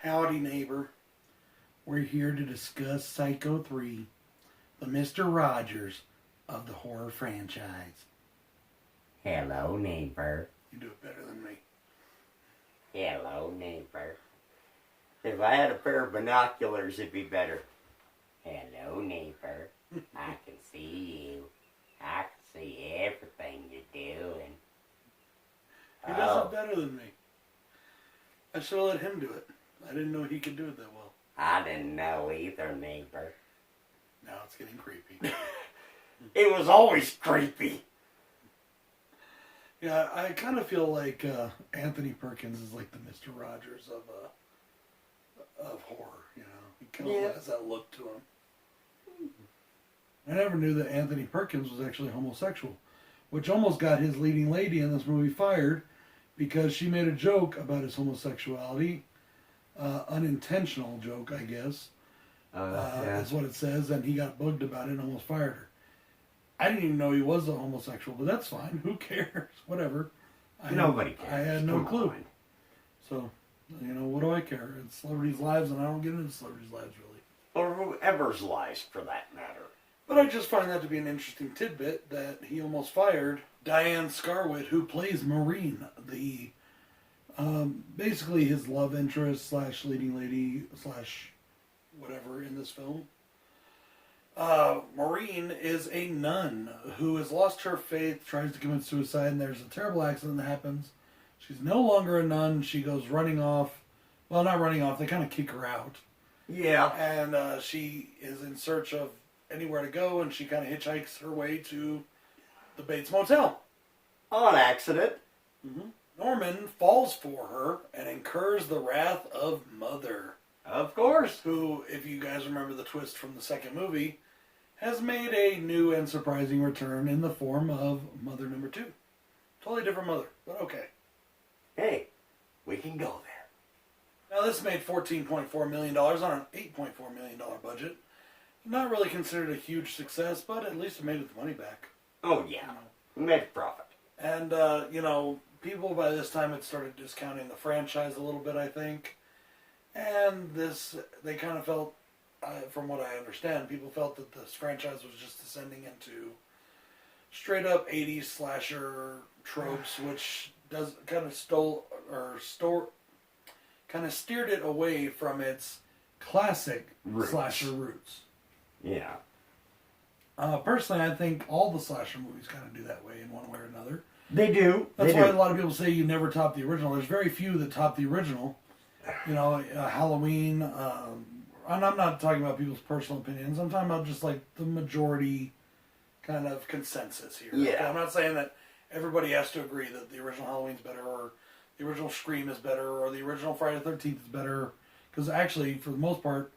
Howdy, neighbor. We're here to discuss Psycho 3, the Mr. Rogers of the horror franchise. Hello, neighbor. You do it better than me. Hello, neighbor. If I had a pair of binoculars, it'd be better. Hello, neighbor. I can see you. I can see everything you're doing. He does it better than me. I should have let him do it. I didn't know he could do it that well. I didn't know either, neighbor. Now it's getting creepy. It was always creepy. Yeah, I kind of feel like Anthony Perkins is like the Mr. Rogers of horror, you know. He kind of has that look to him. I never knew that Anthony Perkins was actually homosexual, which almost got his leading lady in this movie fired because she made a joke about his homosexuality. Unintentional joke, I guess. That's what it says, and he got bugged about it and almost fired her. I didn't even know he was a homosexual, but that's fine. Who cares? Whatever. Nobody cares. I had no clue. So, you know, what do I care? It's celebrities' lives, and I don't get into celebrities' lives, really. Or whoever's lives, for that matter. But I just find that to be an interesting tidbit that he almost fired Diane Scarwitt, who plays Maureen, the basically his love interest / leading lady / whatever in this film. Maureen is a nun who has lost her faith, tries to commit suicide, and there's a terrible accident that happens. She's no longer a nun. She goes running off. Well, not running off. They kind of kick her out. Yeah. And she is in search of anywhere to go, and she kind of hitchhikes her way to the Bates Motel. On accident. Mm-hmm. Norman falls for her and incurs the wrath of Mother. Of course. Who, if you guys remember the twist from the second movie, has made a new and surprising return in the form of Mother number 2. Totally different mother, but okay. Hey, we can go there. Now this made $14.4 million on an $8.4 million budget. Not really considered a huge success, but at least it made its money back. Oh yeah, made a profit. And, you know, people by this time had started discounting the franchise a little bit, I think. And this, they kind of felt, from what I understand, people felt that this franchise was just descending into straight up 80s slasher tropes, which does kind of steered it away from its classic slasher roots. Yeah. Personally, I think all the slasher movies kind of do that way in one way or another. They do. That's why a lot of people say you never top the original. There's very few that top the original. You know, Halloween, and I'm not talking about people's personal opinions. I'm talking about just like the majority kind of consensus here. Yeah. Okay? I'm not saying that everybody has to agree that the original Halloween's better, or the original Scream is better, or the original Friday the 13th is better. Because actually, for the most part,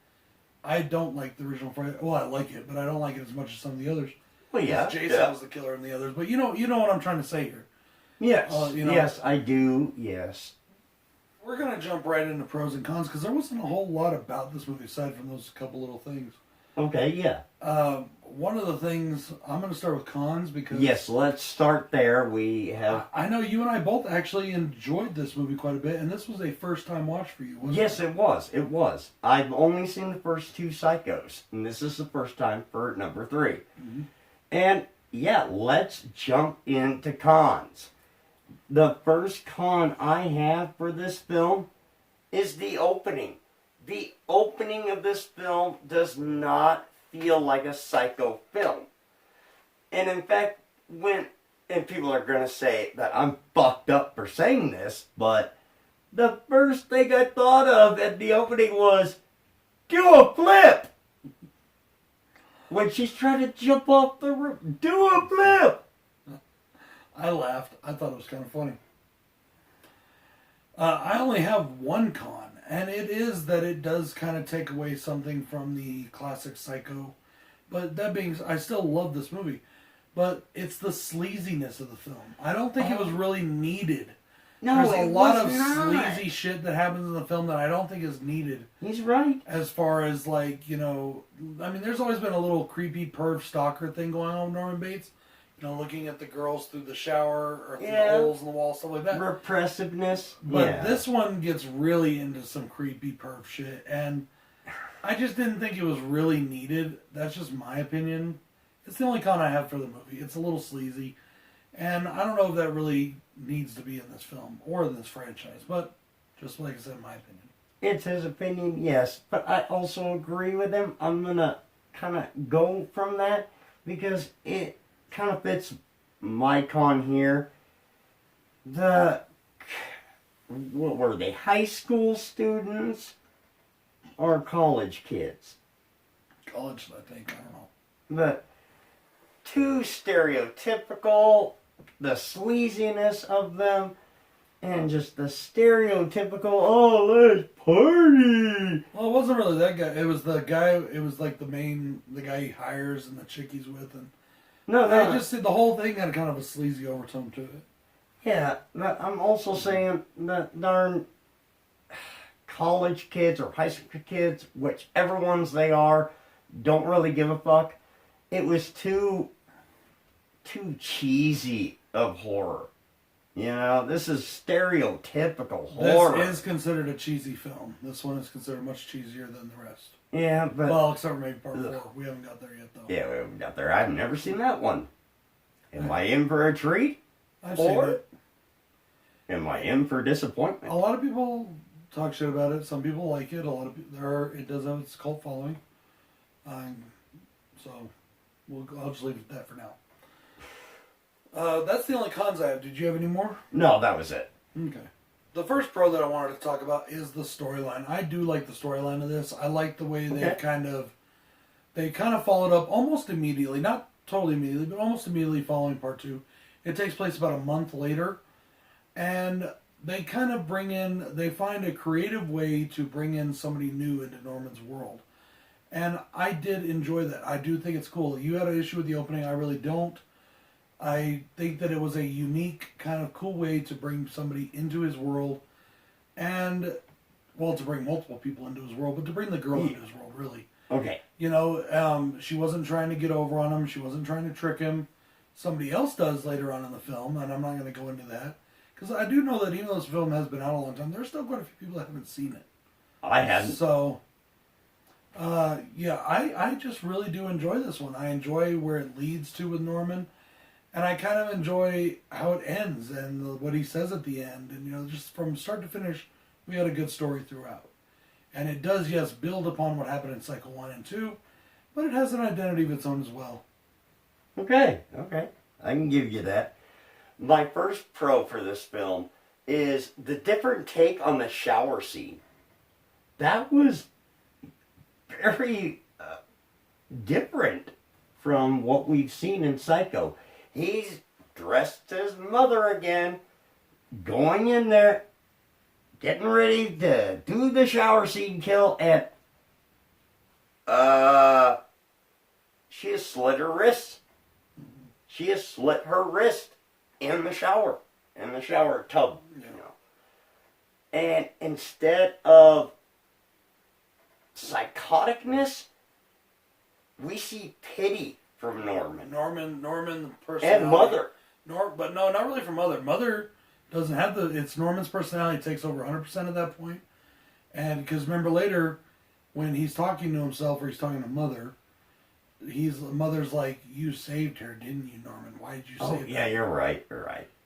I don't like the original Friday. Well, I like it, but I don't like it as much as some of the others. Well, yeah. Jason was the killer in the others. But you know what I'm trying to say here. Yes. You know, yes, I do. Yes. We're going to jump right into pros and cons because there wasn't a whole lot about this movie aside from those couple little things. Okay, yeah. One of the things, I'm going to start with cons because... Yes, let's start there. We have... I know you and I both actually enjoyed this movie quite a bit, and this was a first-time watch for you, wasn't it? Yes, it was. It was. I've only seen the first 2 Psychos, and this is the first time for number 3. Mm-hmm. And, yeah, let's jump into cons. The first con I have for this film is the opening. The opening of this film does not feel like a Psycho film. And in fact, and people are going to say that I'm fucked up for saying this, but the first thing I thought of at the opening was, do a flip! When she's trying to jump off the roof, do a flip! I laughed. I thought it was kind of funny. I only have one con, and it is that it does kind of take away something from the classic Psycho. But that being, I still love this movie. But it's the sleaziness of the film. I don't think it was really needed. No, there's a lot of sleazy shit that happens in the film that I don't think is needed. He's right. As far as, like, you know, I mean, there's always been a little creepy perv stalker thing going on with Norman Bates. You know, looking at the girls through the shower or through the Yeah. holes in the wall, stuff like that. Repressiveness. But Yeah. this one gets really into some creepy perv shit, and I just didn't think it was really needed. That's just my opinion. It's the only con I have for the movie. It's a little sleazy, and I don't know if that really needs to be in this film or in this franchise. But just like I said, my opinion. It's his opinion, yes. But I also agree with him. I'm going to kind of go from that because it kind of fits my con here. What were they? High school students or college kids? College, I think. I don't know. But too stereotypical, the sleaziness of them, and just the stereotypical, oh, let's party. Well, it wasn't really that guy. It was the guy. It was like the guy he hires and the chick he's with, and I just see the whole thing had kind of a sleazy overtone to it. Yeah, but I'm also saying that darn college kids or high school kids, whichever ones they are, don't really give a fuck. It was too cheesy of horror. You know, this is stereotypical horror. This is considered a cheesy film. This one is considered much cheesier than the rest. Yeah, but... Well, except for maybe part 4. We haven't got there yet, though. Yeah, we haven't got there. I've never seen that one. Am I in for a treat? I've seen it. Am I in for disappointment? A lot of people talk shit about it. Some people like it. A lot of people, it does have its cult following. So I'll just leave it at that for now. That's the only cons I have. Did you have any more? No, that was it. Okay. The first pro that I wanted to talk about is the storyline. I do like the storyline of this. I like the way they kind of followed up almost immediately, not totally immediately, but almost immediately following part 2. It takes place about a month later, and they kind of they find a creative way to bring in somebody new into Norman's world. And I did enjoy that. I do think it's cool. You had an issue with the opening. I really don't. I think that it was a unique, kind of cool way to bring somebody into his world. And, well, to bring multiple people into his world, but to bring the girl into his world, really. Okay. You know, she wasn't trying to get over on him. She wasn't trying to trick him. Somebody else does later on in the film, and I'm not going to go into that. Because I do know that even though this film has been out a long time, there's still quite a few people that haven't seen it. I hadn't. So, yeah, I just really do enjoy this one. I enjoy where it leads to with Norman. And I kind of enjoy how it ends and what he says at the end. And, you know, just from start to finish, we had a good story throughout. And it does, yes, build upon what happened in Cycle 1 and 2, but it has an identity of its own as well. Okay. I can give you that. My first pro for this film is the different take on the shower scene. That was very different from what we've seen in Psycho. He's dressed as mother again, going in there, getting ready to do the shower scene kill, and she has slit her wrist. She has slit her wrist in the shower tub, you know. And instead of psychoticness, we see pity from Norman. Norman, the personality. And Mother. But no, not really from Mother. Mother doesn't have it's Norman's personality takes over 100% at that point. And because remember later, when he's talking to himself or he's talking to Mother, Mother's like, you saved her, didn't you, Norman? Why did you save her? Yeah, you're right.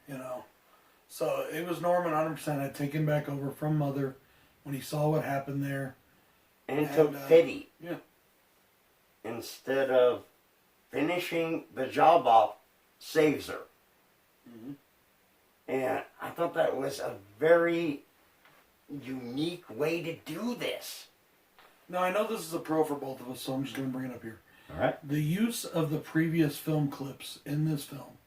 You know. So it was Norman 100% had taken back over from Mother when he saw what happened there. And took pity. Yeah. Instead of finishing the job off, saves her. Mm-hmm. And I thought that was a very unique way to do this. Now, I know this is a pro for both of us, so I'm just going to bring it up here. All right. The use of the previous film clips in this film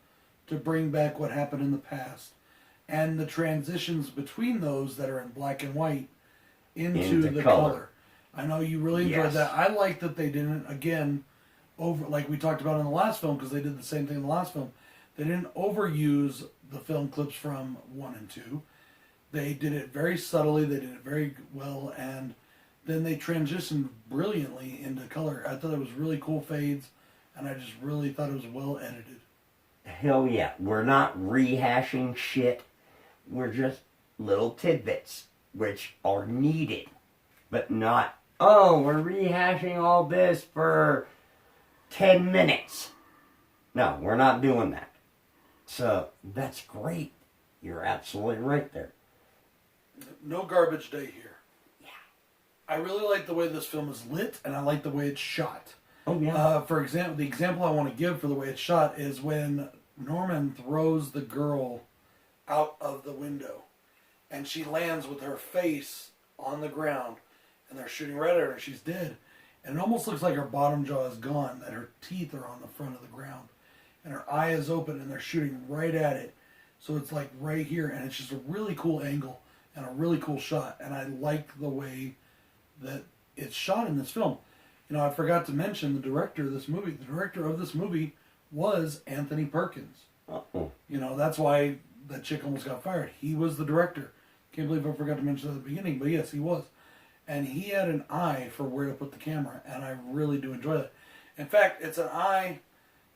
to bring back what happened in the past and the transitions between those that are in black and white into the color. I know you really enjoyed that. I like that they didn't, again, like we talked about in the last film, because they did the same thing in the last film. They didn't overuse the film clips from 1 and 2. They did it very subtly. They did it very well, and then they transitioned brilliantly into color. I thought it was really cool fades, and I just really thought it was well edited. hell yeah. We're not rehashing shit. We're just little tidbits, which are needed. But not, oh, we're rehashing all this for 10 minutes. No, we're not doing that. So, that's great. You're absolutely right there. No garbage day here. Yeah. I really like the way this film is lit, and I like the way it's shot. Oh, yeah. For example, the example I want to give for the way it's shot is when Norman throws the girl out of the window, and she lands with her face on the ground, and they're shooting right at her, and she's dead. And it almost looks like her bottom jaw is gone, that her teeth are on the front of the ground, and her eye is open, and they're shooting right at it. So it's like right here, and it's just a really cool angle and a really cool shot, and I like the way that it's shot in this film. You know, I forgot to mention the director of this movie. The director of this movie was Anthony Perkins. Uh-oh. You know, that's why that chick almost got fired. He was the director. Can't believe I forgot to mention that at the beginning, but yes, he was. And he had an eye for where to put the camera, and I really do enjoy that. In fact, it's an eye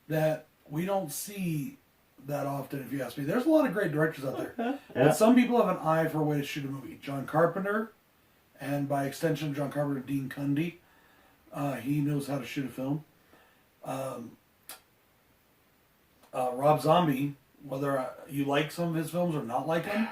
that we don't see that often, if you ask me. There's a lot of great directors out there. Yeah. But some people have an eye for a way to shoot a movie. John Carpenter, and by extension, John Carpenter, Dean Cundey. He knows how to shoot a film. Rob Zombie, whether you like some of his films or not like them,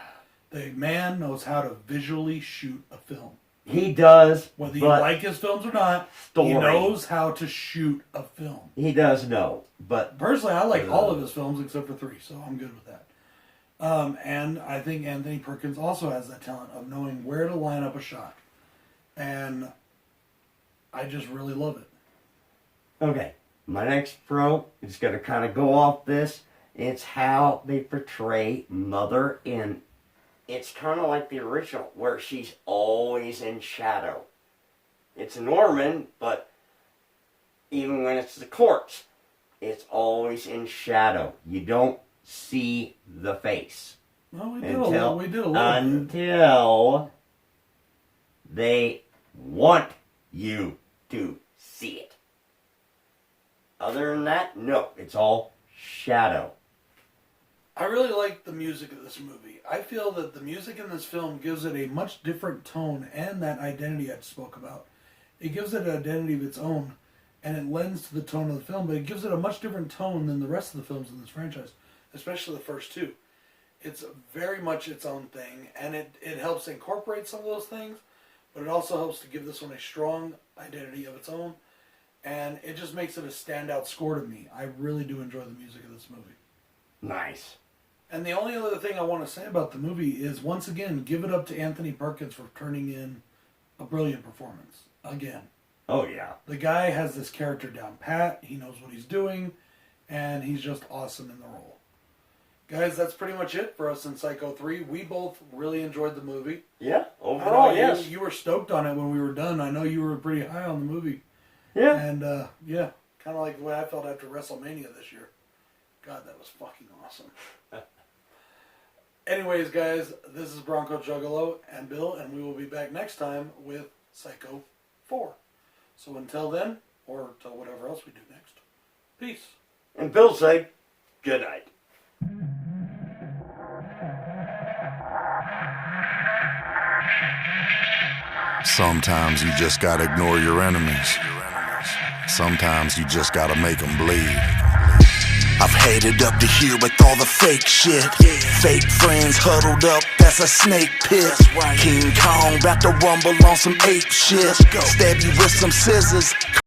the man knows how to visually shoot a film. He does. Whether you like his films or not, story. he knows how to shoot a film. He does know, but Personally, I like all of his films except for 3, so I'm good with that. And I think Anthony Perkins also has that talent of knowing where to line up a shot. And I just really love it. okay. My next pro is going to kind of go off this. It's how they portray Mother in. It's kind of like the original, where she's always in shadow. It's Norman, but even when it's the corpse, it's always in shadow. You don't see the face. Well, we did a little bit. Until they want you to see it. Other than that, no. It's all shadow. I really like the music of this movie. I feel that the music in this film gives it a much different tone and that identity I spoke about. It gives it an identity of its own, and it lends to the tone of the film, but it gives it a much different tone than the rest of the films in this franchise, especially the first 2. It's very much its own thing, and it helps incorporate some of those things, but it also helps to give this one a strong identity of its own, and it just makes it a standout score to me. I really do enjoy the music of this movie. Nice. And the only other thing I want to say about the movie is, once again, give it up to Anthony Perkins for turning in a brilliant performance. Again. Oh, yeah. The guy has this character down pat. He knows what he's doing. And he's just awesome in the role. Guys, that's pretty much it for us in Psycho 3. We both really enjoyed the movie. Yeah, overall, yes. You were stoked on it when we were done. I know you were pretty high on the movie. Yeah. And, yeah, kind of like the way I felt after WrestleMania this year. God, that was fucking awesome. Anyways, guys, this is BroncoJuggalo and Bill, and we will be back next time with Psycho 4. So until then, or until whatever else we do next, peace. And Bill say, good night. Sometimes you just gotta ignore your enemies. Sometimes you just gotta make them bleed. I've headed up to here with all the fake shit. Fake friends huddled up, that's a snake pit. King Kong, about to rumble on some ape shit. Stab you with some scissors.